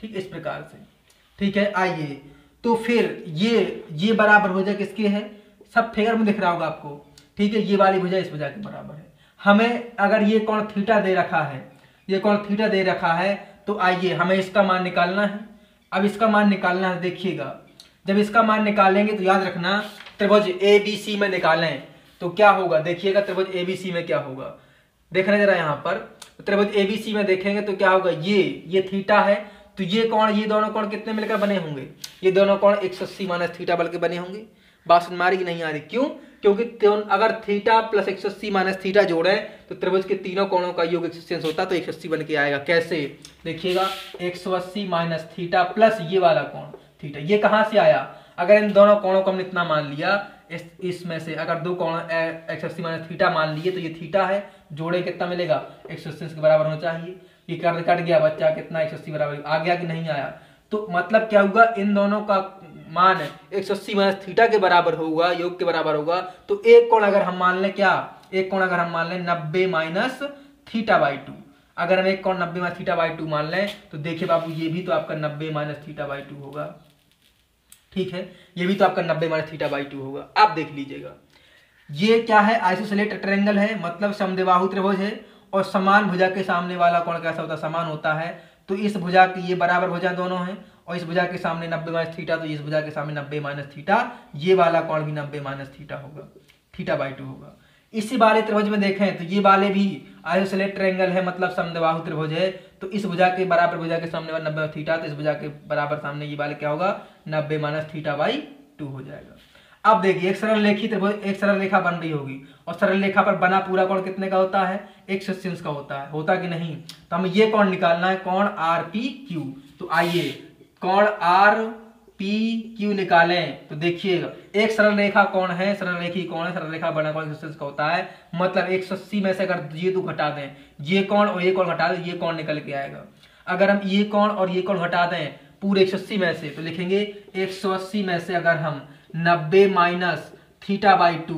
ठीक, इस प्रकार से, ठीक है। आइए तो फिर ये बराबर हो जाए किसके है, सब फिगर में दिख रहा होगा आपको, ठीक है, ये वाली भुजा इस भुजा के बराबर है। हमें अगर ये कोण थीटा दे रखा है, ये कोण थीटा दे रखा है, तो आइए हमें इसका मान निकालना है। अब इसका मान निकालना है, देखिएगा जब इसका मान निकालेंगे तो याद रखना त्रिभुज ABC में निकालें तो क्या होगा, देखिएगा त्रिभुज ABC में क्या होगा, देखना जरा यहाँ पर, त्रिभुज ABC में देखेंगे तो क्या होगा, ये थीटा है, तो ये दोनों कोण कितने मिलकर बने होंगे, ये दोनों कोण 180 माइनस थीटा बल के बने होंगे। बात समझ में आ रही कि नहीं आ रही, क्यों, क्योंकि अगर थीटा प्लस 180 माइनस थीटा जोड़ें तो त्रिभुज के तीनों कोणों का योग 180 होता तो 180 बन के आएगा। कैसे, देखिएगा 180 माइनस थीटा प्लस ये वाला कोण थीटा, ये कहां से आया, अगर इन दोनों कोणों को हमने इतना मान लिया, इसमें से अगर दो कोण 180 माइनस थीटा मान लिए तो ये थीटा है, जोड़े कितना मिलेगा 180 के बराबर होना चाहिए, ये कट गया बच्चा, कितना 180 बराबर आ गया कि नहीं आया। तो मतलब क्या हुआ, इन दोनों का मान 180 माइनस थीटा के बराबर होगा, योग के बराबर होगा। तो एक कोण अगर हम मान लें क्या, एक कोण अगर हम मान लें 90 माइनस थीटा बाई 2, अगर हम एक कोण 90 माइनस थीटा बाई 2 मान लें तो देखिए बाबू ये भी तो आपका 90 माइनस थीटा बाई 2 होगा, ठीक है, ये भी तो आपका 90 माइनस थीटा बाई 2 होगा। आप देख लीजिएगा ये क्या है, आइसोसेलेटेड ट्रायंगल है, मतलब समद्विबाहु त्रिभुज है, और समान भुजा के सामने वाला कोण कैसा होता है, समान होता है। तो इस भुजा की ये बराबर भुजा दोनों हैं, और इस भुजा के सामने 90 माइनस थीटा, तो इस भुजा के सामने 90 माइनस थीटा, ये वाला कोण भी 90 माइनस थीटा होगा, थीटा बाई 2 होगा। इसी वाले त्रिभुज में देखें तो ये वाले भी आइसोसेलेटेड ट्रायंगल है, मतलब समद्विबाहु त्रिभुज है, तो इस भुजा के बराबर भुजा के सामने 90 माइनस थीटा, तो इस भुजा के बराबर सामने ये वाले क्या होगा 90 माइनस थीटा बाई 2 हो जाएगा। अब देखिए एक सरल रेखा बन रही होगी, और सरल रेखा पर बना पूरा कोण कितने का होता है, 180 का होता कि नहीं। तो हमें ये कोण निकालना है, कोण RPQ। तो आइए कोण पी क्यू निकालें तो देखिएगा एक सरल रेखा कौन है, सरल रेखी कौन है, सरल रेखा बना कौन का होता है, मतलब 180 में से अगर ये 2 घटा दें, ये कौन और ये कौन घटा दें, ये कौन निकल के आएगा। अगर हम ये कौन और ये कौन घटा दें पूरे 180 में से तो लिखेंगे 180 में से अगर हम 90 minus theta by 2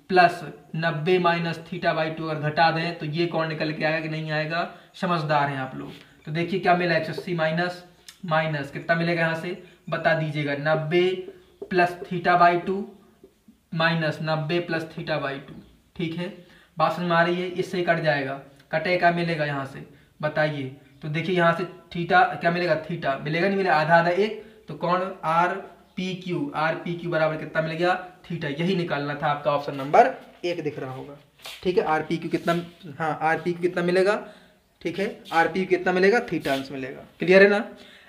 plus 90 minus theta by 2 अगर घटा दें तो ये कौन निकल के आएगा कि नहीं आएगा। समझदार हैं आप लोग। तो देखिए क्या मिला, 180 माइनस माइनस कितना मिलेगा यहाँ से बता दीजिएगा, 90 plus theta by 2 minus 90 plus theta by 2। ठीक है, बात समझ में आ रही है। इससे कट जाएगा, कटे क्या मिलेगा यहाँ से बताइए। तो देखिए यहाँ से थीटा क्या मिलेगा, थीटा मिलेगा नहीं मिलेगा, आधा आधा एक, तो कौन आर पी क्यू बराबर कितना मिल गया, थीटा। यही निकालना था आपका, ऑप्शन नंबर 1 दिख रहा होगा। ठीक है, आर पी क्यू कितना, हाँ आर पी क्यू कितना मिलेगा, ठीक है आर पी क्यू कितना मिलेगा, थीटा अंश मिलेगा। क्लियर है ना।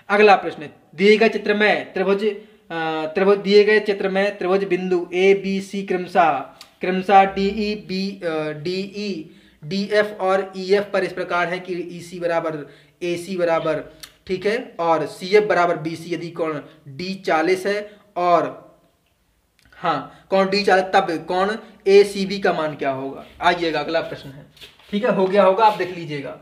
अगला प्रश्न, दिए गए चित्र में त्रिभुज दिए गए चित्र में त्रिभुज बिंदु ए बी सी क्रमशः डी ई डी एफ और ई एफ पर इस प्रकार है कि ई सी बराबर ए सी बराबर, ठीक है, और सी एफ बराबर बी सी। यदि कौन डी 40 है और हाँ कौन डी 40 तब कौन ए सी बी का मान क्या होगा। आइएगा अगला प्रश्न है। ठीक है, हो गया होगा, आप देख लीजिएगा।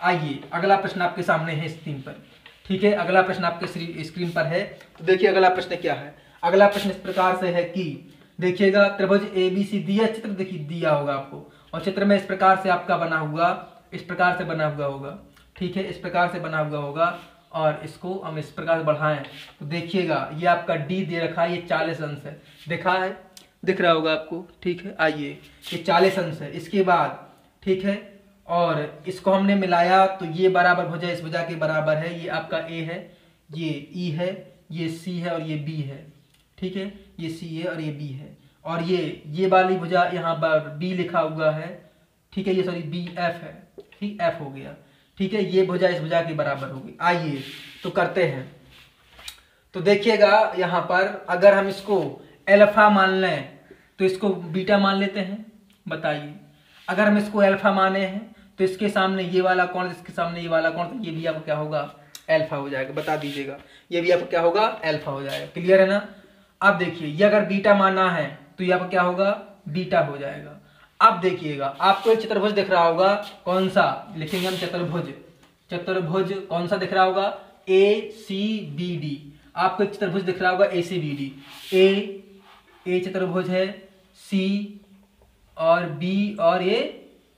आइए अगला प्रश्न आपके सामने है स्क्रीन पर। ठीक है, अगला प्रश्न आपके स्क्रीन पर है। तो देखिए अगला प्रश्न क्या है। अगला प्रश्न इस प्रकार से है कि देखिएगा त्रिभुज ए बी सी दिया चित्र, देखिए दिया होगा आपको, और चित्र में इस प्रकार से आपका बना हुआ, इस प्रकार से बना हुआ होगा। ठीक है, इस प्रकार से बना हुआ होगा और इसको हम इस प्रकार से बढ़ाएं तो देखिएगा ये आपका डी दे रखा है, ये 40 अंश है, दिखा है, दिख रहा होगा आपको। ठीक है, आइए ये 40 अंश है। इसके बाद ठीक है, और इसको हमने मिलाया तो ये बराबर भुजा इस भुजा के बराबर है। ये आपका ए है, ये ई है, ये सी है और ये बी है। ठीक है, ये सी है और ये बी है, और ये वाली भुजा यहाँ पर बी लिखा हुआ है। ठीक है, ये सॉरी बी एफ है, ठीक एफ हो गया। ठीक है, ये भुजा इस भुजा के बराबर होगी। आइए तो करते हैं। तो देखिएगा यहाँ पर अगर हम इसको एल्फा मान लें तो इसको बीटा मान लेते हैं, बताइए। अगर हम इसको एल्फा माने हैं तो इसके सामने ये वाला कौन, इसके सामने ये वाला कौन, तो ये भी आपको क्या होगा, एल्फा हो जाएगा। बता दीजिएगा, ये भी आपको क्या होगा, एल्फा हो जाएगा। क्लियर है ना। अब देखिए ये अगर बीटा माना है तो ये आपको क्या होगा, बीटा हो जाएगा। अब देखिएगा आपको एक चतुर्भुज दिख रहा होगा, कौन सा लिखेंगे हम, चतुर्भुज। चतुर्भुज कौन सा दिख रहा होगा, ए सी बी डी। आपको एक चतुर्भुज दिख रहा होगा ए सी बी डी। ए चतुर्भुज है, सी और बी और ये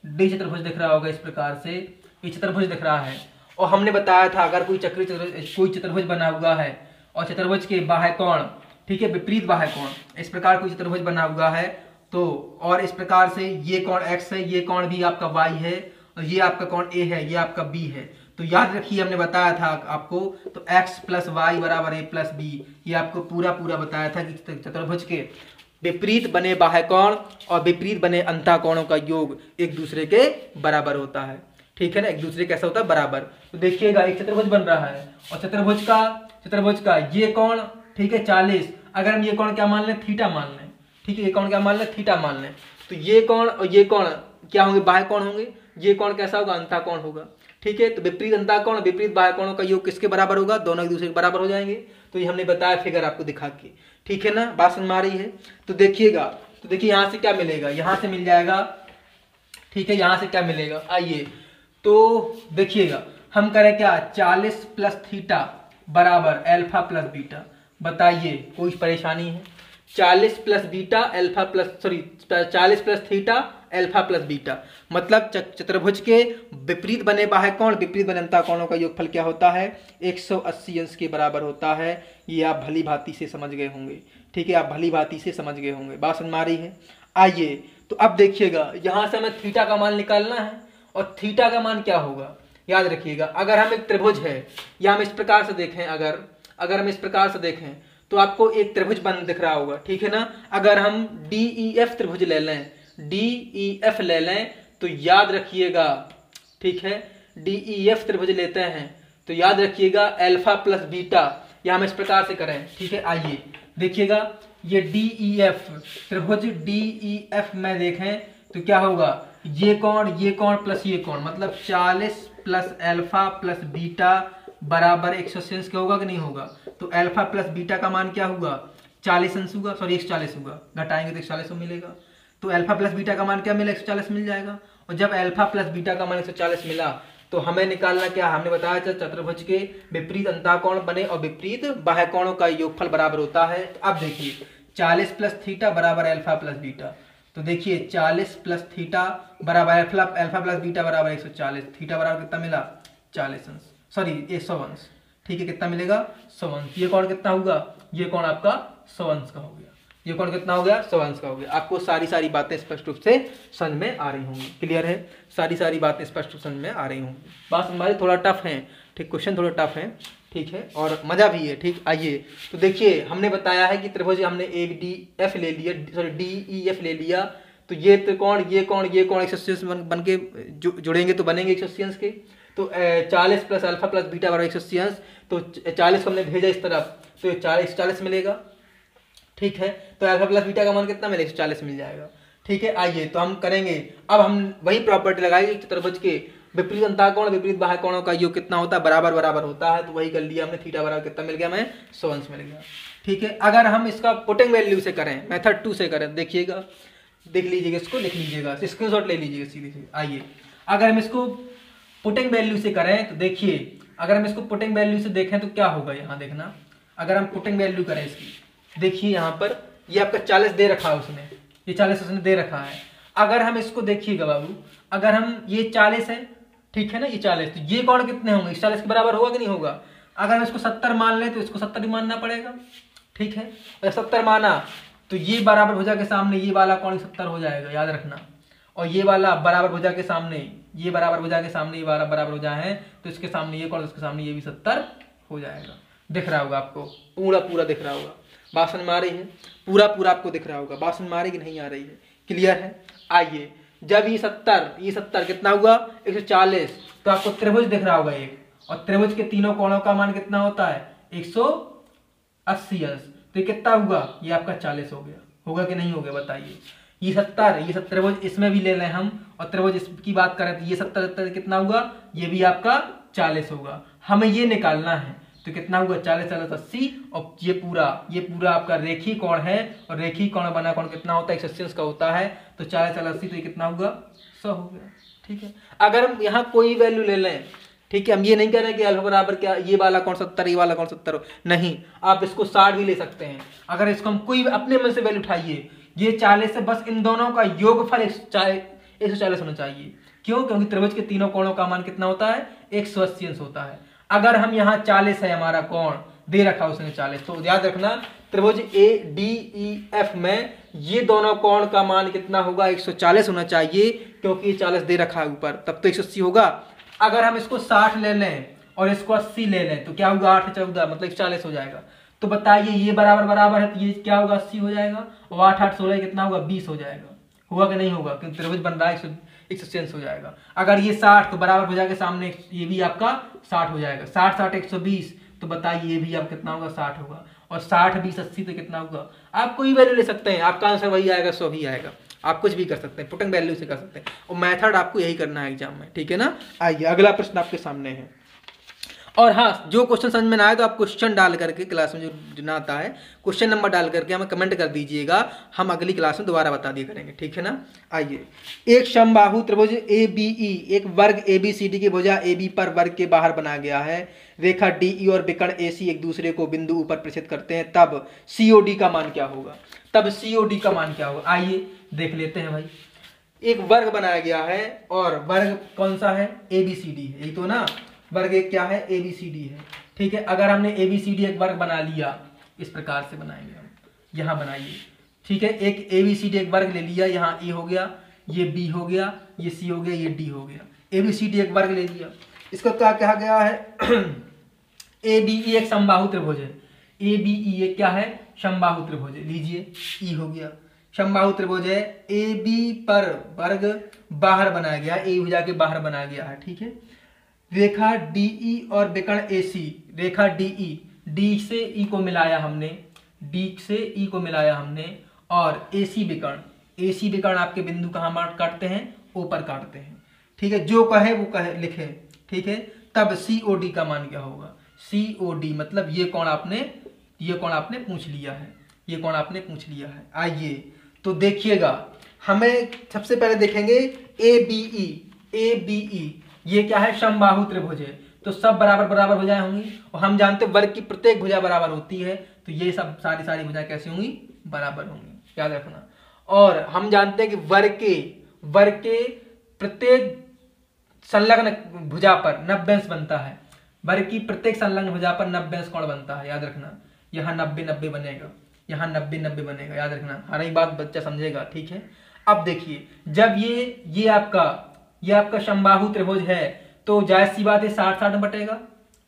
डी चतुर्भुज दिख रहा होगा। इस प्रकार से ये चतुर्भुज दिख रहा है। और हमने बताया था अगर कोई चतुर्भुज बना हुआ है और चतुर्भुज के बाह्य कोण, ठीक है, विपरीत बाह्य कोण, इस प्रकार कोई चतुर्भुज बना हुआ है तो, और इस प्रकार से ये कोण x है, ये कोण भी आपका y है, और ये आपका कोण a है, ये आपका b है। तो याद रखिए हमने बताया था आपको, तो x प्लस वाई बराबर a प्लस बी, ये आपको पूरा बताया था कि चतुर्भुज के विपरीत बने बाह्य कोण और विपरीत बने अंतःकोणों का योग एक दूसरे के बराबर होता है। ठीक है ना, एक दूसरे कैसा होता है, बराबर। तो देखिएगा एक चतुर्भुज बन रहा है और चतुर्भुज का ये कोण, ठीक है 40, अगर हम ये कोण क्या मान लें, थीटा मान लें। ठीक है, ये कोण क्या मान लें, थीटा मान लें। तो ये कोण और ये कोण क्या होंगे, बाह्य कोण होंगे। ये कोण कैसा होगा, अंतःकोण होगा। ठीक है, तो विपरीत अंतःकोण विपरीत बाह्य कोणों का योग किसके बराबर होगा, दोनों एक दूसरे के बराबर हो जाएंगे। तो ये हमने बताया फिगर आपको दिखा के। ठीक है ना, बात समझ में आ रही है। तो देखिएगा, तो देखिए यहाँ से क्या मिलेगा, यहाँ से मिल जाएगा। ठीक है, यहाँ से क्या मिलेगा, आइए तो देखिएगा हम करें क्या, 40 प्लस थीटा बराबर एल्फा प्लस बीटा। बताइए कोई परेशानी है। 40 plus beta alpha plus, sorry 40 plus theta alpha plus beta, मतलब चतुर्भुज के विपरीत बने बाह्य कोण विपरीत बने अंतःकोणों का योगफल क्या होता है, 180 अंश के बराबर होता है। ये आप भली भांति से समझ गए होंगे। ठीक है, आप भली भांति से समझ गए होंगे, बात समझ में आ रही है। आइए तो अब देखिएगा यहाँ से हमें थीटा का मान निकालना है, और थीटा का मान क्या होगा, याद रखिएगा। अगर हम एक त्रिभुज है या हम इस प्रकार से देखें, अगर हम इस प्रकार से देखें तो आपको एक त्रिभुज बन दिख रहा होगा। ठीक है ना, अगर हम डी ई एफ त्रिभुज ले लें, डी ई एफ ले लें तो याद रखिएगा, ठीक है, डी ई एफ त्रिभुज लेते हैं तो याद रखिएगा एल्फा प्लस बीटा, या हम इस प्रकार से करें। ठीक है, आइए देखिएगा ये डी ई एफ त्रिभुज डी ई एफ में देखें तो क्या होगा, ये कोण प्लस ये कोण, मतलब 40 प्लस एल्फा प्लस बीटा बराबर 180 अंश क्या होगा कि नहीं होगा। तो अल्फा प्लस बीटा का मान क्या होगा 40 अंश होगा, सॉरी 140 होगा, घटाएंगे तो 140 मिलेगा। तो अल्फा प्लस बीटा का मान क्या मिला 140 मिल जाएगा। और जब अल्फा प्लस बीटा का मान 140 मिला तो हमें निकालना क्या, हमने बताया था चतुर्भुज के विपरीत अंतःकोण बने और विपरीत बाह्य कोणों का योगफल बराबर होता है। तो अब देखिए 40 प्लस थीटा बराबर अल्फा प्लस बीटा। तो देखिए 40 प्लस थीटा बराबर अल्फा प्लस बीटा बराबर 140, थीटा बराबर कितना मिला 40 अंश, सॉरी 100 अंश, ठीक है। कितना मिलेगा 100 अंश। ये कोण कितना होगा, ये कोण आपका 100 अंश का हो गया। ये कोण कितना हो गया 100 अंश का हो गया। आपको सारी बातें स्पष्ट रूप से समझ में आ रही होंगी, क्लियर है, सारी बातें स्पष्ट रूप से समझ में आ रही होंगी। बात हमारी थोड़ा टफ है, ठीक, क्वेश्चन थोड़ा टफ है, ठीक है, और मजा भी है, ठीक। आइए तो देखिए हमने बताया है कि त्रिभुज हमने ए डी एफ ले लिया, सॉरी डी ई एफ ले लिया। तो ये त्रिकोण ये कोण 180 अंश बन के जुड़ेंगे तो बनेंगे 180 अंश के। तो 40 प्लस अल्फा प्लस बीटा बराबर 180 अंश। तो 40 को हमने भेजा इस तरफ तो 40 मिलेगा, ठीक है। तो अल्फा प्लस बीटा का मान कितना मिलेगा 140 मिल जाएगा, ठीक है। आइए तो हम करेंगे, अब हम वही प्रॉपर्टी लगाएंगे चतुर्भुज के विपरीत अंतःकोण विपरीत बाह्य कोणों का योग कितना होता है बराबर होता है। तो वही कर लिया हमने, थीटा बराबर कितना मिल गया हमें 100 अंश मिल गया, ठीक है। अगर हम इसका पुटिंग वैल्यू से करें, मेथड 2 से करें, देखिएगा, देख लीजिएगा, इसको लिख लीजिएगा, स्क्रीनशॉट ले लीजिएगा सीधे। आइए अगर हम इसको पुटिंग वैल्यू से करें तो देखिए, अगर हम इसको पुटिंग वैल्यू से देखें तो क्या होगा, यहाँ देखना, अगर हम पुटिंग वैल्यू करें इसकी, देखिए यहाँ पर ये आपका 40 दे रखा है उसने, ये 40 उसने दे रखा है। अगर हम इसको देखिएगा बाबू, अगर हम ये 40 है, ठीक है ना, ये 40, तो ये कोण कितने होंगे 40 के बराबर होगा कि नहीं होगा। अगर हम इसको 70 मान लें तो इसको 70 ही मानना पड़ेगा, ठीक है। और 70 माना तो ये बराबर भुजा के सामने ये वाला कोण 70 हो जाएगा, याद रखना। और ये वाला बराबर भुजा के सामने, ये बराबर भुजा के सामने ये वाला बराबर भुजा है, तो इसके सामने ये कोण, इसके सामने ये भी 70 हो जाएगा। दिख रहा होगा आपको, पूरा दिख रहा होगा, बात समझ में आ रही है, पूरा आपको दिख रहा होगा, बात समझ में आ रही कि नहीं आ रही है, क्लियर है। आइए जब ये 70 कितना हुआ 140, तो आपको त्रिभुज दिख रहा होगा एक, और त्रिभुज के तीनों कोणों का मान कितना होता है 180 अंश। तो ये कितना हुआ, ये आपका 40 हो गया, होगा कि नहीं हो गया बताइए। ये 70 ये त्रिभुज इसमें भी ले लें हम, और त्रिभुज इसकी बात करें तो ये 70 कितना हुआ, ये भी आपका 40 होगा। हमें ये निकालना है तो कितना हुआ 40 80, और ये पूरा आपका रेखी कोण है, और रेखी कोण बना कोण कितना होता है 180 अंश का होता है। तो 40 80 तो ये कितना हुआ 100 हो गया, ठीक है। अगर हम यहाँ कोई वैल्यू ले लें, ठीक है, हम ये नहीं कह रहे कि अल्फा बराबर क्या ये वाला कोण 70 ये वाला कोण 70 हो, नहीं, आप इसको 60 भी ले सकते हैं। अगर इसको हम कोई अपने मन से वैल्यू उठाइए, ये 40 है, बस इन दोनों का योगफल 140 होना चाहिए। क्यों, क्योंकि त्रिभुज के तीनों कोणों का मान कितना होता है 180 अंश होता है। अगर हम यहाँ 40 है हमारा कोण दे रखा उसने 40, तो याद रखना त्रिभुज ADEF में ये दोनों कोण का मान कितना होगा 140 होना चाहिए, क्योंकि 40 दे रखा है ऊपर, तब तो 180 होगा। अगर हम इसको 60 ले लें और इसको 80 ले लें तो क्या होगा 8 14 मतलब 40 हो जाएगा। तो बताइए ये बराबर है तो ये क्या होगा 80 हो जाएगा, और 8 8 16 कितना होगा 20 हो जाएगा, होगा कि नहीं होगा, क्योंकि त्रिभुज बन रहा है 180 अंश हो जाएगा। अगर ये 60 तो बराबर भुजा के सामने ये भी आपका 60 हो जाएगा, 60 60 120, तो बताइए ये भी आप कितना होगा 60 होगा, और 60 20 80 तो कितना होगा। आप कोई वैल्यू ले सकते हैं, आपका आंसर वही आएगा 100 ही आएगा। आप कुछ भी कर सकते हैं, पुटिंग वैल्यू से कर सकते हैं, और मेथड आपको यही करना है एग्जाम में, ठीक है ना। आइए अगला प्रश्न आपके सामने है, और हाँ जो क्वेश्चन समझ में ना आए तो आप क्वेश्चन डाल करके क्लास में जो ना आता है क्वेश्चन नंबर डाल करके हमें कमेंट कर दीजिएगा, हम अगली क्लास में दोबारा बता दिया करेंगे, ठीक है ना। आइए, एक समबाहु त्रिभुज ABE एक वर्ग ABCD की भुजा AB पर वर्ग के बाहर बना गया है, रेखा DE और विकर्ण AC एक दूसरे को बिंदु ऊपर प्रेषित करते हैं, तब COD का मान क्या होगा। तब COD का मान क्या होगा, आइए देख लेते हैं भाई। एक वर्ग बनाया गया है, और वर्ग कौन सा है ABCD है, यही तो ना, वर्ग एक क्या है ABCD है, ठीक है। अगर हमने ABCD एक वर्ग बना लिया, इस प्रकार से बनाएंगे हम, यहाँ बनाइए, ठीक है। एक ABCD एक वर्ग ले लिया, यहाँ A हो गया, ये B हो गया, ये C हो गया, ये D हो गया, ABCD एक वर्ग ले लिया। इसका क्या कहा गया है ABE एक समबाहु त्रिभुज है, ABE एक क्या है समबाहु त्रिभुज है, लीजिए E हो गया, समबाहु त्रिभुज है, AB पर वर्ग बाहर बनाया गया, A भुजा के बाहर बनाया गया है, ठीक है। रेखा DE और विकर्ण AC, रेखा DE D से E को मिलाया हमने, D से E को मिलाया हमने, और AC विकर्ण आपके बिंदु कहाँ काटते हैं O पर काटते हैं, ठीक है। जो कहे वो कहे लिखे, ठीक है। तब COD का मान क्या होगा, COD मतलब ये कोण आपने पूछ लिया है, ये कोण आपने पूछ लिया है। आइए तो देखिएगा, हमें सबसे पहले देखेंगे ABE ये क्या है, समबाहु त्रिभुज है, तो सब बराबर बराबर भुजाएं होंगी, और हम जानते हैं वर्ग की प्रत्येक भुजा बराबर होती है, तो ये सब सारी भुजाएं कैसी होंगी, बराबर होंगी, याद रखना। और हम जानते हैं कि वर्ग के प्रत्येक संलग्न भुजा पर 90 अंश बनता है, वर्ग की प्रत्येक संलग्न भुजा पर 90 अंश कोण बनता है, याद रखना। यहाँ 90-90 बनेगा, यहाँ 90-90 बनेगा, याद रखना, हर एक बात बच्चा समझेगा, ठीक है। अब देखिए, जब ये आपका समबाहु त्रिभुज है, तो जायज सी बात है 60-60 में बटेगा।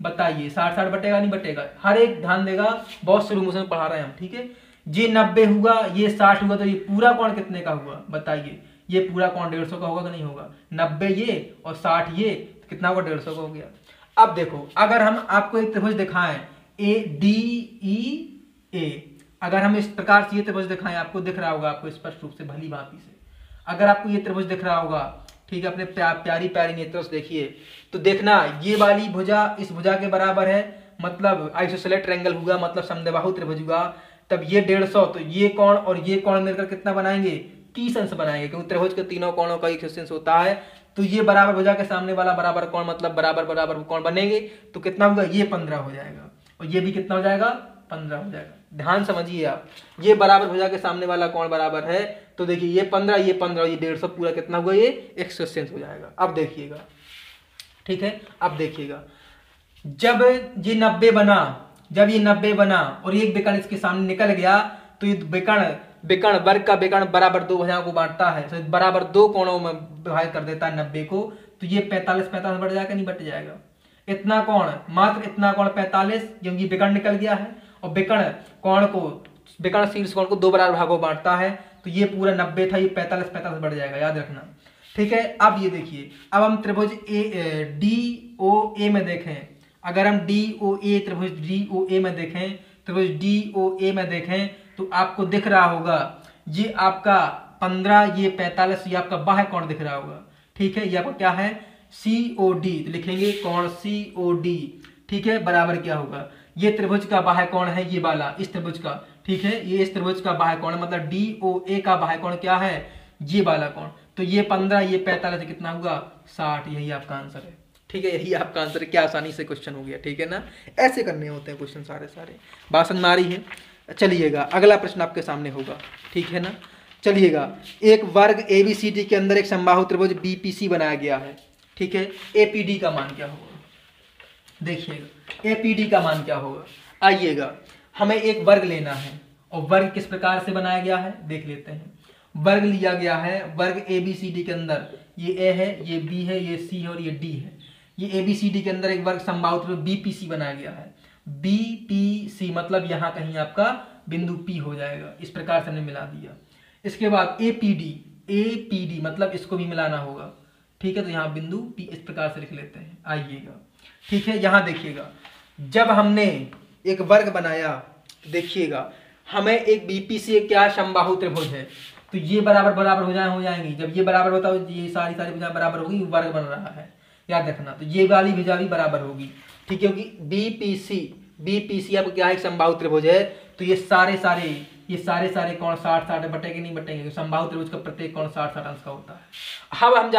बताइए 60-60 बटेगा नहीं बटेगा, हर एक ध्यान देगा, बहुत शुरू में पढ़ा रहे हैं हम, ठीक है। ये 90 हुआ, ये 60 हुआ, तो ये पूरा कोण कितने का हुआ, बताइए, ये पूरा कोण 150 का होगा कि नहीं होगा। 90 ये और 60 ये, तो कितना होगा, 150 का हो गया। अब देखो, अगर हम आपको एक त्रिभुज दिखाएं ADEA, अगर हम इस प्रकार से ये त्रिभुज दिखाएं, आपको दिख रहा होगा, आपको स्पष्ट रूप से भली भांति से, अगर आपको ये त्रिभुज दिख रहा होगा, ठीक है, अपने प्यारी नेत्रों से देखिए, तो देखना ये वाली भुजा इस भुजा के बराबर है, मतलब आइसोसेलेस ट्रायंगल हुआ, मतलब समद्विबाहु त्रिभुज हुआ, तब ये 150, तो ये कोण और ये कोण मिलकर कितना बनाएंगे, 30 अंश बनाएंगे, क्योंकि त्रिभुज के तीनों कोणों का 1 अंश होता है। तो ये बराबर भुजा के सामने वाला बराबर कोण, मतलब बराबर कोण बनेंगे, तो कितना होगा, ये 15 हो जाएगा, और ये भी कितना हो जाएगा, 15 हो जाएगा। ध्यान समझिए आप, ये बराबर भुजा के सामने वाला कोण बराबर है, तो देखिए ये 15 ये 150 पूरा कितना हुआ, ये 180 अंश हो जाएगा। अब देखिएगा, ठीक है, अब देखिएगा, जब ये 90 बना और एक विकर्ण इसके सामने निकल गया, तो ये विकर्ण वर्ग का विकर्ण बराबर 2 भुजाओं को बांटता है, तो बराबर 2 कोणों में विभाजित कर देता है 90 को, तो ये 45 बढ़ जाएगा, नहीं बट जाएगा। इतना कोण, मात्र इतना कोण 45, क्योंकि विकर्ण निकल गया है, और विकर्ण शीर्ष कोण को 2 बराबर भागों में बांटता है, तो ये पूरा 90 था, ये 45 बढ़ जाएगा, याद रखना, ठीक है। अब ये देखिए, अब हम त्रिभुज DOA में देखें, अगर हम त्रिभुज DOA में देखें, त्रिभुज DOA में देखें, तो आपको दिख रहा होगा, ये आपका 15, ये 45, ये आपका बाह्य कोण दिख रहा होगा, ठीक है। ये आपका क्या है, COD, तो लिखेंगे कोण COD, ठीक है, बराबर क्या होगा, ये त्रिभुज का बाह्य कोण है, ये वाला इस त्रिभुज का, ठीक है, ये इस त्रिभुज का बाह्य कोण, मतलब DOA का बाह्य कोण क्या है, ये वाला कोण, तो ये 15 ये 45 कितना होगा, 60, यही आपका आंसर है, ठीक है, यही आपका आंसर है। क्या आसानी से क्वेश्चन हो गया, ठीक है ना, ऐसे करने होते हैं क्वेश्चन सारे। बात समझ में आ रही है। चलिएगा, अगला प्रश्न आपके सामने होगा, ठीक है ना। चलिएगा, एक वर्ग ABCD के अंदर एक समबाहु त्रिभुज BPC बनाया गया है, ठीक है। APD का मान क्या होगा, देखिएगा APD का मान क्या होगा। आइएगा, हमें एक वर्ग लेना है, और वर्ग किस प्रकार से बनाया गया है देख लेते हैं। वर्ग लिया गया है, वर्ग ABCD के अंदर ये A है, ये B है, ये C है और ये D है। ये ABCD के अंदर एक वर्ग समबाहु त्रिभुज BPC बनाया गया है। BPC मतलब यहाँ कहीं आपका बिंदु P हो जाएगा, इस प्रकार से हमने मिला दिया। इसके बाद APD मतलब इसको भी मिलाना होगा, ठीक है, तो यहाँ बिंदु P इस प्रकार से लिख लेते हैं। आइएगा, ठीक है, यहाँ देखिएगा, जब हमने एक वर्ग बनाया, देखिएगा, हमें एक BPC एक क्या समबाहु त्रिभुज है, तो ये बराबर बराबर हो जाएंगी। जब ये बराबर होता है, ये सारी भुजा बराबर होगी, वर्ग बन रहा है, याद रखना, तो ये वाली भुजा भी बराबर होगी, ठीक है, क्योंकि BPC अब क्या है, समबाहु त्रिभुज है, तो ये सारे कोण 60-60 बटेंगे नहीं बटेंगे, समबाहु त्रिभुज का प्रत्येक कोण 60-60 अंश का होता है। अब हम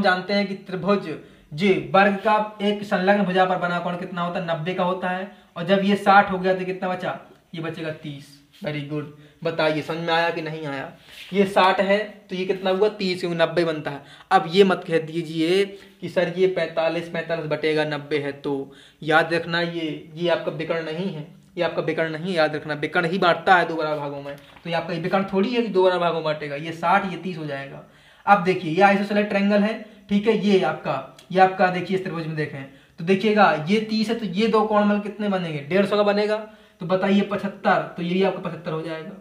जानते हैं कि त्रिभुज जी वर्ग का एक संलग्न भुजा पर बना कोण कितना होता है, 90 का होता है, और जब ये 60 हो गया तो कितना बचा, ये बचेगा 30। वेरी गुड, बताइए समझ में आया कि नहीं आया। ये 60 है तो ये कितना हुआ, 30, क्योंकि 90 बनता है। अब ये मत कह दीजिए कि सर ये 45 बटेगा 90 है, तो याद रखना ये आपका विकर्ण नहीं है, ये आपका विकर्ण नहीं, याद रखना विकर्ण ही बांटता है 2 बराबर भागों में, तो ये आपका विकर्ण थोड़ी है कि 2 बराबर भागों में बांटेगा। ये 60 ये 30 हो जाएगा। अब देखिए, ये आइसोसेलेस ट्रायंगल है, ठीक है, ये आपका देखिए इस त्रिभुज में देखें तो देखिएगा ये 30 है, तो ये 2 कोण मिल कितने बनेंगे, 150 का बनेगा, तो बताइए 75, तो ये भी आपका 75 हो जाएगा।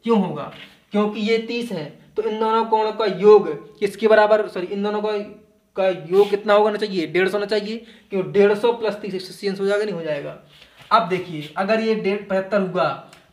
क्यों होगा, क्योंकि ये 30 है, तो इन दोनों कोणों का योग किसके बराबर, इन दोनों का योग कितना होना चाहिए, 150 होना चाहिए, क्यों 150 प्लस 30 180 हो जाएगा, नहीं हो जाएगा। अब देखिए, अगर ये 75 हुआ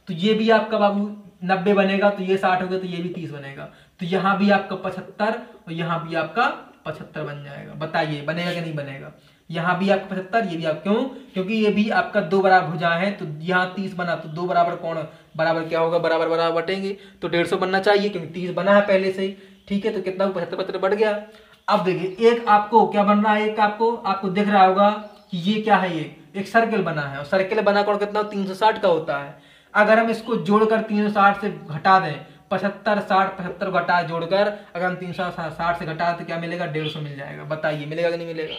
तो ये भी आपका बाबू 90 बनेगा, तो ये 60 हो गया, तो ये भी 30 बनेगा, तो यहाँ भी आपका 75 और यहाँ भी आपका 75 बन जाएगा। बताइए बनेगा कि नहीं बनेगा, यहाँ भी आपका 75, ये भी आप क्यों, क्योंकि ये भी आपका दो बराबर भुजाएं हैं, तो यहाँ 30 बना तो दो बराबर कोण बराबर क्या होगा, बराबर बराबर बटेंगे, तो 150 बनना चाहिए क्योंकि 30 बना है पहले से ही। ठीक है, तो कितना 75 बढ़ गया। अब देखिए एक आपको क्या बन रहा है, एक आपको दिख रहा होगा कि ये क्या है, ये एक सर्किल बना है और सर्किल बना कोण कितना 360 का होता है। अगर हम इसको जोड़कर 360 से घटा दें, 75 60 75 घटा जोड़कर अगर हम 360 से घटा तो क्या मिलेगा, 150 मिल जाएगा। बताइए मिलेगा कि नहीं मिलेगा।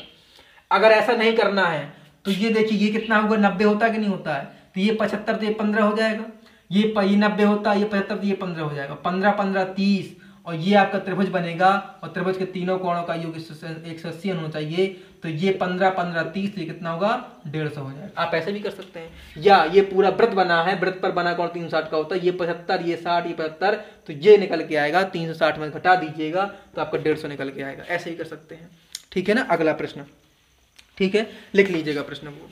अगर ऐसा नहीं करना है तो ये देखिए ये कितना होगा, 90 होता है कि नहीं होता है, तो ये 75 तो ये 15 हो जाएगा, ये 90 होता है, ये 75 तो ये 15 हो जाएगा, 15 15 30, और ये आपका त्रिभुज बनेगा और त्रिभुज के तीनों कोणों का योग 180 होना चाहिए, तो ये 15 15 30 ये कितना होगा, 150 हो जाएगा। आप ऐसे भी कर सकते हैं, या ये पूरा वृत्त बना है, वृत्त पर बना कोण 360 का होता है, ये 75 ये 60 ये 75, तो ये निकल के आएगा 360 में घटा दीजिएगा तो आपका 150 निकल के आएगा। ऐसे ही कर सकते हैं। ठीक है ना। अगला प्रश्न, ठीक है, लिख लीजिएगा प्रश्न को।